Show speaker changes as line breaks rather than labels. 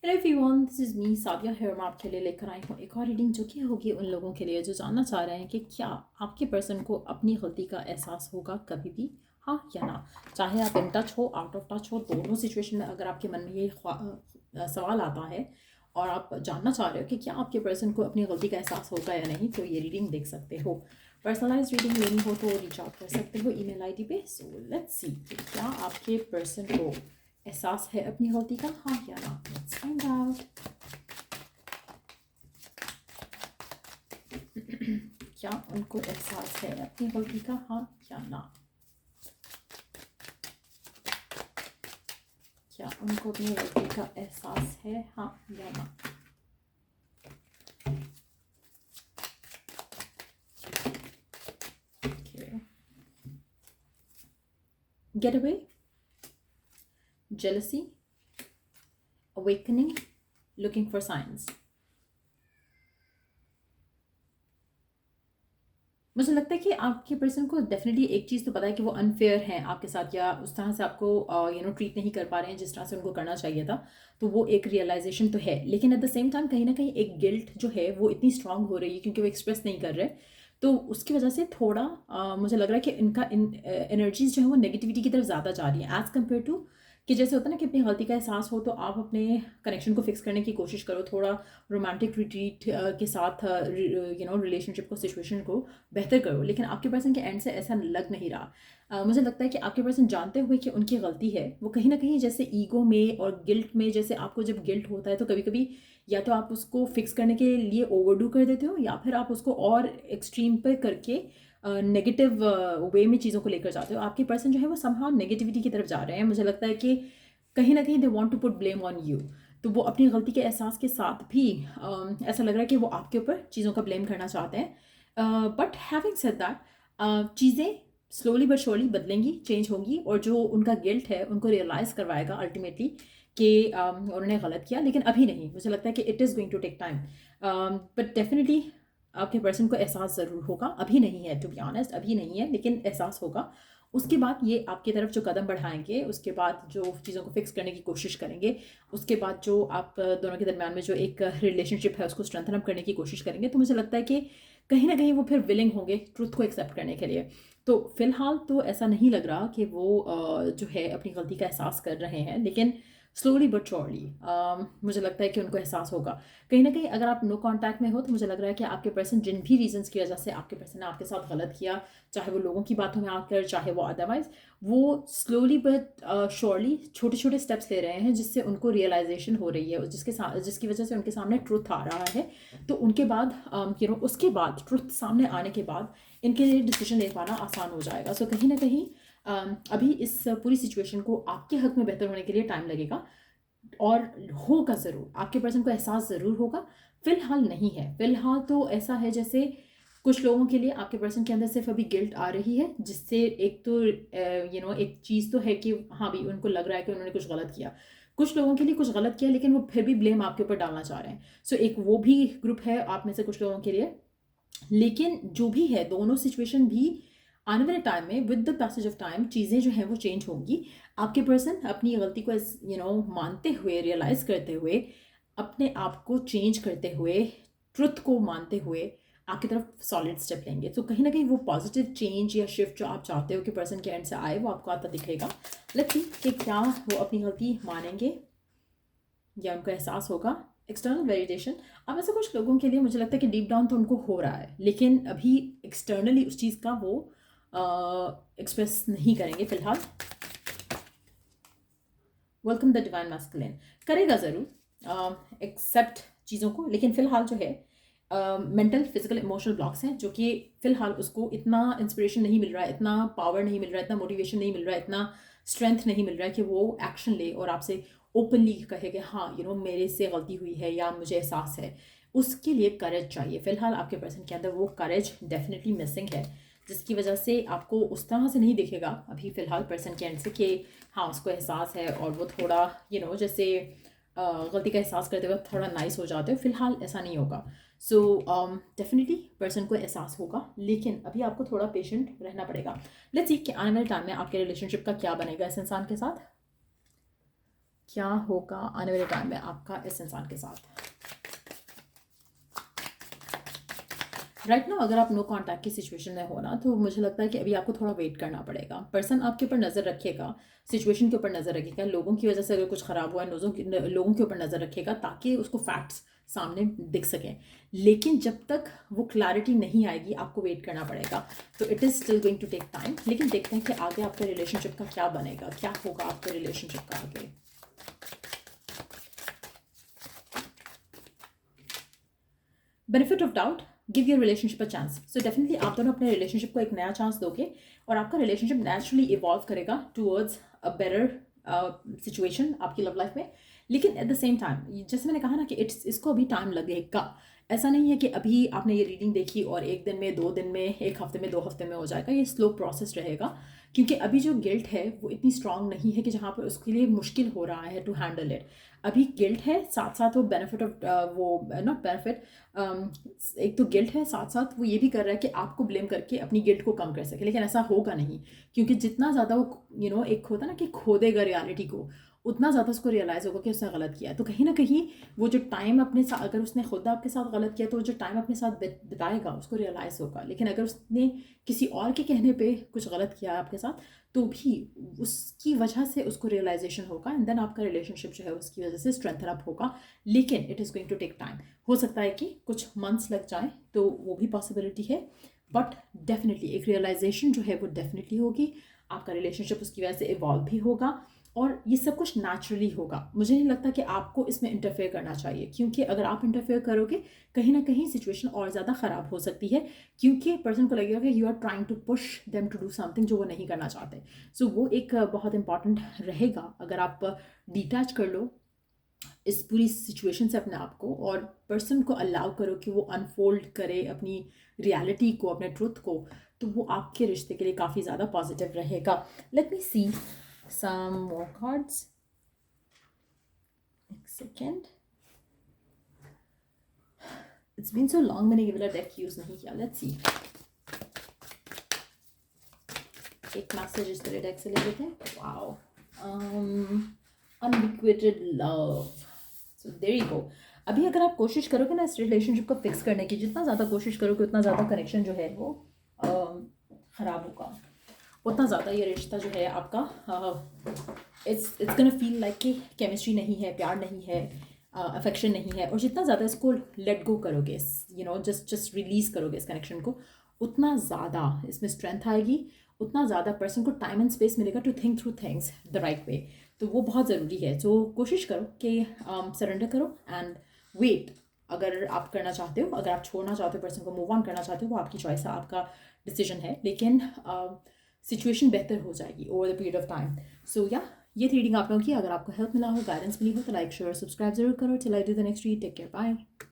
Hello everyone, this is me Sadia here. मैं आपके लिए लेकर आई हूँ एक और रीडिंग जो कि होगी उन लोगों के लिए जो जानना चाह रहे हैं कि क्या आपके पर्सन को अपनी गलती का एहसास होगा कभी भी, हाँ या ना। चाहे आप इन टच हो, आउट ऑफ टच हो, दोनों सिचुएशन में अगर आपके मन में ये सवाल आता है और आप जानना चाह रहे हो कि क्या आपके पर्सन को अपनी गलती का एहसास होगा या नहीं, तो ये रीडिंग देख सकते हो। पर्सनलाइज रीडिंग लेनी हो तो रीच आउट कर सकते हो ईमेल आईडी पे। सो लेट्स सी कि क्या आपके पर्सन को एहसास है अपनी गलती का, हाँ या ना। Let's find out. क्या उनको एहसास है अपनी गलती का, हाँ या ना। क्या उनको अपनी गलती का एहसास है, हाँ या ना। Get away, jealousy, awakening, looking for signs। मुझे लगता है कि आपके पर्सन को डेफिनेटली एक चीज़ तो पता है कि वो अनफेयर हैं आपके साथ, या उस तरह से आपको ट्रीट नहीं कर पा रहे हैं जिस तरह से उनको करना चाहिए था। तो वो एक रियलाइजेशन तो है, लेकिन एट द सेम टाइम कहीं ना कहीं एक गिल्ट जो है वो इतनी स्ट्रांग हो रही है क्योंकि वो एक्सप्रेस नहीं कर रहे। तो उसकी वजह से थोड़ा मुझे लग रहा है कि इनका एनर्जीज जो है वो नेगेटिविटी की तरफ ज़्यादा जा रही है एज़ कम्पेयर टू कि जैसे होता है ना कि अपनी गलती का एहसास हो तो आप अपने कनेक्शन को फिक्स करने की कोशिश करो, थोड़ा रोमांटिक रिट्रीट के साथ रिलेशनशिप को, सिचुएशन को बेहतर करो। लेकिन आपके पर्सन के एंड से ऐसा लग नहीं रहा। मुझे लगता है कि आपके पर्सन जानते हुए कि उनकी गलती है, वो कहीं ना कहीं जैसे ईगो में और गिल्ट में, जैसे आपको जब गिल्ट होता है तो कभी कभी या तो आप उसको फिक्स करने के लिए ओवरडू कर देते हो, या फिर आप उसको और एक्सट्रीम पर करके नेगेटिव वे में चीज़ों को लेकर जाते हो। आपके पर्सन जो है वो समहाउ नेगेटिविटी की तरफ जा रहे हैं। मुझे लगता है कि कहीं ना कहीं they want to put blame on you. तो वो अपनी गलती के एहसास के साथ भी ऐसा लग रहा है कि वो आपके ऊपर चीज़ों का ब्लेम करना चाहते हैं। बट हैविंग सेड दैट, चीज़ें स्लोली बट श्योरली बदलेंगी, चेंज होंगी, और जो उनका गिल्ट है उनको रियलाइज़ करवाएगा अल्टीमेटली कि उन्होंने गलत किया। लेकिन अभी नहीं, मुझे लगता है कि it is going to take time. But definitely आपके पर्सन को एहसास ज़रूर होगा। अभी नहीं है, टू बी ऑनेस्ट, अभी नहीं है, लेकिन एहसास होगा। उसके बाद ये आपकी तरफ जो कदम बढ़ाएंगे, उसके बाद जो चीज़ों को फिक्स करने की कोशिश करेंगे, उसके बाद जो आप दोनों के दरम्यान में जो एक रिलेशनशिप है उसको स्ट्रेंथन अप करने की कोशिश करेंगे, तो मुझे लगता है कि कहीं ना कहीं वो फिर विलिंग होंगे ट्रुथ को एक्सेप्ट करने के लिए। तो फिलहाल तो ऐसा नहीं लग रहा कि वो जो है अपनी गलती का एहसास कर रहे हैं, लेकिन स्लोली बट श्योरली मुझे लगता है कि उनको एहसास होगा। कहीं ना कहीं अगर आप नो कांटेक्ट में हो तो मुझे लग रहा है कि आपके पर्सन जिन भी रीजंस की वजह से आपके पर्सन ने आपके साथ गलत किया, चाहे वो लोगों की बातों में आकर, चाहे वो अदरवाइज, वो स्लोली बट श्योरली छोटे छोटे स्टेप्स ले रहे हैं जिससे उनको रियलाइजेशन हो रही है, जिसकी वजह से उनके सामने ट्रुथ आ रहा है। तो उनके बाद उसके बाद ट्रुथ सामने आने के बाद इनके लिए डिसीजन ले पाना आसान हो जाएगा। सो कहीं ना कहीं अभी इस पूरी सिचुएशन को आपके हक में बेहतर होने के लिए टाइम लगेगा, और होगा ज़रूर, आपके पर्सन को एहसास ज़रूर होगा। फिलहाल नहीं है। फिलहाल तो ऐसा है जैसे कुछ लोगों के लिए आपके पर्सन के अंदर सिर्फ अभी गिल्ट आ रही है, जिससे एक तो एक चीज़ तो है कि हाँ भी उनको लग रहा है कि उन्होंने कुछ गलत किया। कुछ लोगों के लिए कुछ गलत किया लेकिन वो फिर भी ब्लेम आपके ऊपर डालना चाह रहे हैं। सो एक वो भी ग्रुप है आप में से कुछ लोगों के लिए। लेकिन जो भी है, दोनों सिचुएशन भी आने वाले टाइम में with the passage of time चीज़ें जो हैं वो चेंज होंगी। आपके पर्सन अपनी गलती को मानते हुए, रियलाइज करते हुए, अपने आप को चेंज करते हुए, ट्रुथ को मानते हुए आपकी तरफ सॉलिड स्टेप लेंगे। तो कहीं ना कहीं वो पॉजिटिव चेंज या शिफ्ट जो आप चाहते हो कि पर्सन के एंड से आए, वो आपको आता दिखेगा। लेट्स सी कि क्या वो अपनी गलती मानेंगे या उनको एहसास होगा। एक्सटर्नल वेलिडेशन, अब ऐसे कुछ लोगों के लिए मुझे लगता है कि डीप डाउन तो उनको हो रहा है, लेकिन अभी एक्सटर्नली उस चीज़ का वो एक्सप्रेस नहीं करेंगे फिलहाल। वेलकम द डिवाइन मैस्कुलिन, करेगा ज़रूर एक्सेप्ट चीज़ों को, लेकिन फिलहाल जो है मेंटल, फिजिकल, इमोशनल ब्लॉक्स हैं जो कि फिलहाल उसको इतना इंस्पिरेशन नहीं मिल रहा है, इतना पावर नहीं मिल रहा है, इतना मोटिवेशन नहीं मिल रहा है, इतना स्ट्रेंथ नहीं मिल रहा है कि वो एक्शन ले और आपसे ओपनली कहे कि हाँ मेरे से गलती हुई है या मुझे एहसास है। उसके लिए करेज चाहिए। फिलहाल आपके पर्सन के अंदर वो करेज डेफिनेटली मिसिंग है, जिसकी वजह से आपको उस तरह से नहीं दिखेगा अभी फिलहाल पर्सन के एंड से कि हाँ उसको एहसास है और वो थोड़ा जैसे गलती का एहसास करते वक्त थोड़ा नाइस हो जाते हो। फिलहाल ऐसा नहीं होगा। सो डेफिनेटली पर्सन को एहसास होगा, लेकिन अभी आपको थोड़ा पेशेंट रहना पड़ेगा। लेट्स सी कि आने वाले टाइम में आपके रिलेशनशिप का क्या बनेगा इस इंसान के साथ। क्या होगा आने वाले टाइम में आपका इस इंसान के साथ। राइट ना, अगर आप नो कांटेक्ट की सिचुएशन में हो ना, तो मुझे लगता है कि अभी आपको थोड़ा वेट करना पड़ेगा। पर्सन आपके ऊपर नज़र रखेगा, सिचुएशन के ऊपर नज़र रखेगा, लोगों की वजह से अगर कुछ ख़राब हुआ है लोगों के ऊपर नज़र रखेगा ताकि उसको फैक्ट्स सामने दिख सकें। लेकिन जब तक वो क्लैरिटी नहीं आएगी आपको वेट करना पड़ेगा। तो it is still going to take time. लेकिन देखते हैं कि आगे आपके रिलेशनशिप का क्या बनेगा, क्या होगा आपके रिलेशनशिप का आगे। Benefit of doubt, give your relationship a chance. So definitely आप दोनों अपने रिलेशनशिप को एक नया चांस दोगे और आपका रिलेशनशिप नेचुरली इवॉल्व करेगा टूवर्ड्स अ बेटर सिचुएशन आपकी लव लाइफ में। लेकिन एट द सेम टाइम जैसे मैंने कहा ना कि इसको अभी टाइम लगेगा। ऐसा नहीं है कि अभी आपने ये रीडिंग देखी और एक दिन में, 2 दिन में, एक हफ्ते में, 2 हफ्ते में हो जाएगा। ये स्लो प्रोसेस रहेगा क्योंकि अभी जो गिल्ट है वो इतनी स्ट्रांग नहीं है कि जहाँ पर उसके लिए मुश्किल हो रहा है टू हैंडल इट। अभी गिल्ट है, साथ साथ वो बेनिफिट ऑफ वो नॉट बेनिफिट, एक तो गिल्ट है, साथ साथ वो ये भी कर रहा है कि आपको ब्लेम करके अपनी गिल्ट को कम कर सके। लेकिन ऐसा होगा नहीं क्योंकि जितना ज़्यादा वो एक होता है ना कि खोदेगा रियलिटी को, उतना ज़्यादा उसको रियलाइज़ होगा कि उसने गलत किया है। तो कहीं ना कहीं वो जो टाइम अपने साथ, अगर उसने खुद आपके साथ गलत किया तो वो जो टाइम अपने साथ बिताएगा उसको रियलाइज़ होगा। लेकिन अगर उसने किसी और के कहने पे कुछ गलत किया है आपके साथ तो भी उसकी वजह से उसको रियलाइजेशन होगा एंड देन आपका रिलेशनशिप जो है उसकी वजह से स्ट्रेंथन अप होगा। लेकिन it is going to take time. हो सकता है कि कुछ मंथ्स लग जाए, तो वो भी पॉसिबिलिटी है। बट डेफिनेटली एक रियलाइजेशन जो है वो डेफिनेटली होगी। आपका रिलेशनशिप उसकी वजह से इवॉल्व भी होगा और ये सब कुछ नेचुरली होगा। मुझे नहीं लगता कि आपको इसमें इंटरफेयर करना चाहिए क्योंकि अगर आप इंटरफेयर करोगे कहीं ना कहीं सिचुएशन और ज़्यादा ख़राब हो सकती है क्योंकि पर्सन को लगेगा कि you are trying to push them to do something जो वो नहीं करना चाहते। सो वो एक बहुत इंपॉर्टेंट रहेगा अगर आप डिटैच कर लो इस पूरी सिचुएशन से अपने आप को और पर्सन को अलाउ करो कि वो अनफोल्ड करे अपनी रियलिटी को, अपने ट्रुथ को, तो वो आपके रिश्ते के लिए काफ़ी ज़्यादा पॉजिटिव रहेगा। Let me C some more cards. Next second. It's been so long मैंने ये वाला डेक यूज नहीं किया। Let's see. एक मैसेज इस तरह डेक से ले लेते हैं। Wow. Unrequited love. So there you go. अभी अगर आप कोशिश करोगे ना इस रिलेशनशिप को फिक्स करने की, जितना ज़्यादा कोशिश करोगे उतना ज़्यादा कनेक्शन जो है वो ख़राब होगा, उतना ज़्यादा ये रिश्ता जो है आपका इट्स गोना फील लाइक कि केमिस्ट्री नहीं है, प्यार नहीं है, अफेक्शन नहीं है। और जितना ज़्यादा इसको लेट गो करोगे, जस्ट रिलीज़ करोगे इस कनेक्शन को, उतना ज़्यादा इसमें स्ट्रेंथ आएगी, उतना ज़्यादा पर्सन को टाइम एंड स्पेस मिलेगा to think through things the right way. तो वो बहुत ज़रूरी है। तो कोशिश करो कि सरेंडर करो एंड वेट। अगर आप करना चाहते हो, अगर आप छोड़ना चाहते हो पर्सन को, मूव ऑन करना चाहते हो, वो आपकी चॉइस है, आपका डिसीजन है। लेकिन सिचुएशन बेहतर हो जाएगी over the period of time. So या ये थी रीडिंग आप लोगों की। अगर आपको हेल्प मिला हो, गाइडेंस मिली हो तो लाइक, शेयर, सब्सक्राइब जरूर करो। Till I do the next read, take care, bye.